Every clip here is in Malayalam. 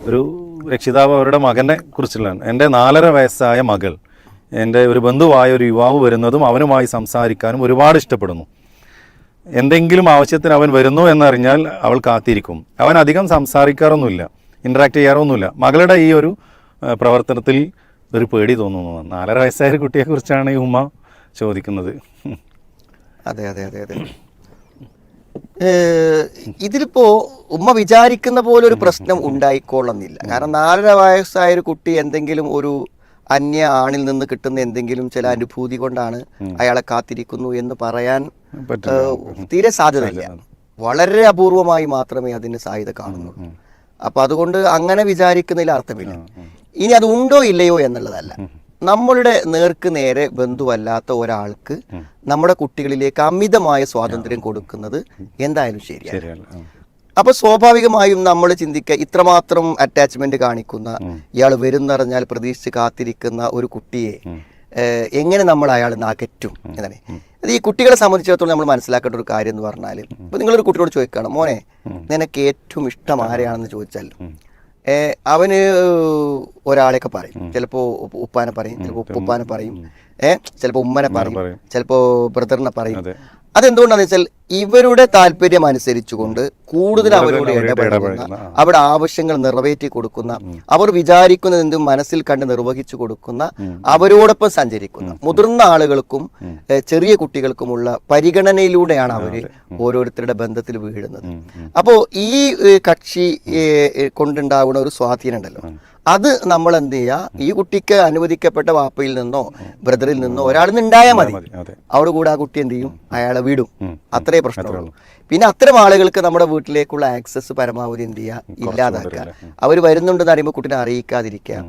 ഒരു രക്ഷിതാവ് അവരുടെ മകനെ കുറിച്ചുള്ളതാണ്. എൻ്റെ 4.5 വയസ്സായ മകൾ എൻ്റെ ഒരു ബന്ധുവായ ഒരു യുവാവ് വരുന്നതും അവനുമായി സംസാരിക്കാനും ഒരുപാട് ഇഷ്ടപ്പെടുന്നു. എന്തെങ്കിലും ആവശ്യത്തിന് അവൻ വരുന്നു എന്നറിഞ്ഞാൽ അവൾ കാത്തിരിക്കും. അവൻ അധികം സംസാരിക്കാറൊന്നുമില്ല, ഇൻറ്ററാക്ട് ചെയ്യാറൊന്നുമില്ല. മകളുടെ ഈ ഒരു പ്രവർത്തനത്തിൽ ഒരു പേടി തോന്നുന്നു. 4.5 വയസ്സായ ഒരു കുട്ടിയെക്കുറിച്ചാണ് ഈ ഉമ്മ ചോദിക്കുന്നത്. അതെ അതെ അതെ അതെ ഇതിലിപ്പോ ഉമ്മ വിചാരിക്കുന്ന പോലെ ഒരു പ്രശ്നം ഉണ്ടായിക്കൊള്ളുന്നില്ല. കാരണം 4.5 വയസ്സായ ഒരു കുട്ടി എന്തെങ്കിലും ഒരു അന്യ ആണിൽ നിന്ന് കിട്ടുന്ന എന്തെങ്കിലും ചില അനുഭൂതി കൊണ്ടാണ് അയാളെ കാത്തിരിക്കുന്നു എന്ന് പറയാൻ തീരെ സാധ്യതയില്ല. വളരെ അപൂർവമായി മാത്രമേ അതിന് സാധ്യത കാണുന്നുള്ളൂ. അപ്പൊ അതുകൊണ്ട് അങ്ങനെ വിചാരിക്കുന്നതിൽ അർത്ഥമില്ല. ഇനി അത് ഉണ്ടോ ഇല്ലയോ എന്നുള്ളതല്ല, നമ്മളുടെ നേർക്ക് നേരെ ബന്ധുവല്ലാത്ത ഒരാൾക്ക് നമ്മുടെ കുട്ടികളിലേക്ക് അമിതമായ സ്വാതന്ത്ര്യം കൊടുക്കുന്നത് എന്തായാലും ശരിയാണ്. അപ്പൊ സ്വാഭാവികമായും നമ്മൾ ചിന്തിക്കുക, ഇത്രമാത്രം അറ്റാച്ച്മെന്റ് കാണിക്കുന്ന, ഇയാൾ വരുന്നറിഞ്ഞാൽ പ്രതീക്ഷിച്ച് കാത്തിരിക്കുന്ന ഒരു കുട്ടിയെ എങ്ങനെ നമ്മൾ അയാൾ അകറ്റും എന്നാണ്. അത് ഈ കുട്ടികളെ സംബന്ധിച്ചിടത്തോളം നമ്മൾ മനസ്സിലാക്കേണ്ട ഒരു കാര്യം എന്ന് പറഞ്ഞാൽ, ഇപ്പൊ നിങ്ങളൊരു കുട്ടിയോട് ചോദിക്കണം, മോനെ നിനക്ക് ഏറ്റവും ഇഷ്ടം ആരെയാണെന്ന് ചോദിച്ചാൽ അവന് ഒരാളെയൊക്കെ പറയും. ചിലപ്പോ ഉപ്പാനെ പറയും, ചിലപ്പോ ഉപ്പാനെ പറയും, ചിലപ്പോ ഉമ്മനെ പറയും, ചിലപ്പോ ബ്രദറിനെ പറയും. അതെന്തുകൊണ്ടാന്ന് വെച്ചാൽ ഇവരുടെ താല്പര്യം അനുസരിച്ചുകൊണ്ട് കൂടുതൽ അവരോട് ഇടപെടുന്ന, അവിടെ ആവശ്യങ്ങൾ നിറവേറ്റി കൊടുക്കുന്ന, അവർ വിചാരിക്കുന്നത് എന്തും മനസ്സിൽ കണ്ട് നിർവഹിച്ചു കൊടുക്കുന്ന, അവരോടൊപ്പം സഞ്ചരിക്കുന്ന മുതിർന്ന ആളുകൾക്കും ചെറിയ കുട്ടികൾക്കുമുള്ള പരിഗണനയിലൂടെയാണ് അവര് ഓരോരുത്തരുടെ ബന്ധത്തിൽ വീഴുന്നത്. അപ്പോ ഈ കക്ഷി കൊണ്ടുണ്ടാവുന്ന ഒരു സ്വാധീനം ഉണ്ടല്ലോ, അത് നമ്മൾ എന്ത് ചെയ്യുക, ഈ കുട്ടിക്ക് അനുവദിക്കപ്പെട്ട വാപ്പയിൽ നിന്നോ ബ്രദറിൽ നിന്നോ ഒരാളിൽ നിന്ന് ഉണ്ടായാൽ മതി. അവിടെ കൂടെ ആ കുട്ടി എന്ത് ചെയ്യും, അയാളെ വിടും. അത്രേ പ്രശ്നമുള്ളൂ. പിന്നെ അത്തരം ആളുകൾക്ക് നമ്മുടെ വീട്ടിലേക്കുള്ള ആക്സസ് പരമാവധി എന്ത് ചെയ്യുക, ഇല്ലാതാക്കുക. അവർ വരുന്നുണ്ടെന്ന് അറിയുമ്പോൾ കുട്ടിനെ അറിയിക്കാതിരിക്കുക.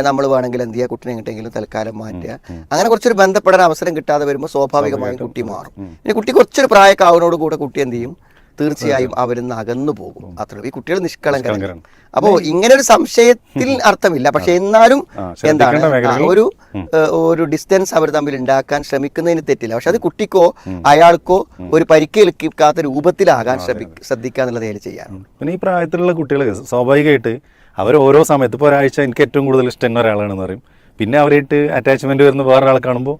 നമ്മൾ വേണമെങ്കിൽ എന്ത് ചെയ്യുക, കുട്ടിനെ എങ്ങോട്ടെങ്കിലും തൽക്കാലം മാറ്റുക. അങ്ങനെ കുറച്ചൊരു ബന്ധപ്പെടാൻ അവസരം കിട്ടാതെ വരുമ്പോൾ സ്വാഭാവികമായും കുട്ടി മാറും. ഇനി കുട്ടി കുറച്ചൊരു പ്രായമൊക്കെ ആവുന്നതോട് കൂടെ കുട്ടി എന്ത് ചെയ്യും, തീർച്ചയായും അവരിന്ന് അകന്നു പോകും. അത്ര ഈ കുട്ടികൾ നിഷ്കളങ്കരാണ്. അപ്പോ ഇങ്ങനെ ഒരു സംശയത്തിൽ അർത്ഥമില്ല. പക്ഷെ എന്നാലും എന്താണ് ഒരു ഡിസ്റ്റൻസ് അവർ തമ്മിൽ ഉണ്ടാക്കാൻ ശ്രമിക്കുന്നതിന് തെറ്റില്ല. പക്ഷെ അത് കുട്ടിക്കോ അയാൾക്കോ ഒരു പരിക്കേൽക്കാത്ത രൂപത്തിലാകാൻ ശ്രദ്ധിക്കുക എന്നുള്ളത് അതിൽ ചെയ്യാറുണ്ട്. പിന്നെ ഈ പ്രായത്തിലുള്ള കുട്ടികൾ സ്വാഭാവികമായിട്ട് അവർ ഓരോ സമയത്ത് ഇപ്പോൾ ഒരാഴ്ച എനിക്ക് ഏറ്റവും കൂടുതൽ ഇഷ്ടം ഒരാളാണെന്ന് പറയും. പിന്നെ അവരായിട്ട് അറ്റാച്ച്മെന്റ് വരുന്ന വേറൊരാളെ കാണുമ്പോൾ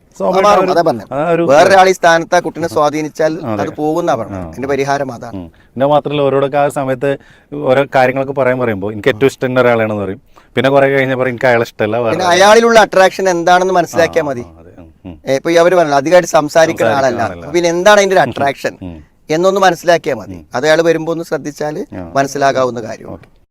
വേറൊരാൾ ഈ സ്ഥാനത്ത് ആ കുട്ടിനെ സ്വാധീനിച്ചാൽ അത് പോകുന്ന പറഞ്ഞു. അതിന്റെ പരിഹാരം അതാണ്. പിന്നെ മാത്രമല്ല ഓരോടൊക്കെ ആ സമയത്ത് ഓരോ കാര്യങ്ങളൊക്കെ പറയുമ്പോൾ എനിക്ക് ഏറ്റവും ഇഷ്ടം ഒരാളാണെന്ന് പറയും. പിന്നെ കുറെ കഴിഞ്ഞാൽ പറയും എനിക്ക് അയാളെ ഇഷ്ടമല്ല. പിന്നെ അയാളിലുള്ള അട്രാക്ഷൻ എന്താണെന്ന് മനസ്സിലാക്കിയാൽ മതി. ഇപ്പൊ അവര് പറഞ്ഞു അധികമായിട്ട് സംസാരിക്കുന്ന ആളല്ല, പിന്നെ എന്താണ് അതിന്റെ ഒരു അട്രാക്ഷൻ എന്നൊന്ന് മനസ്സിലാക്കിയാൽ മതി. അത് അയാൾ വരുമ്പോ ഒന്ന് ശ്രദ്ധിച്ചാൽ മനസ്സിലാകാവുന്ന കാര്യം.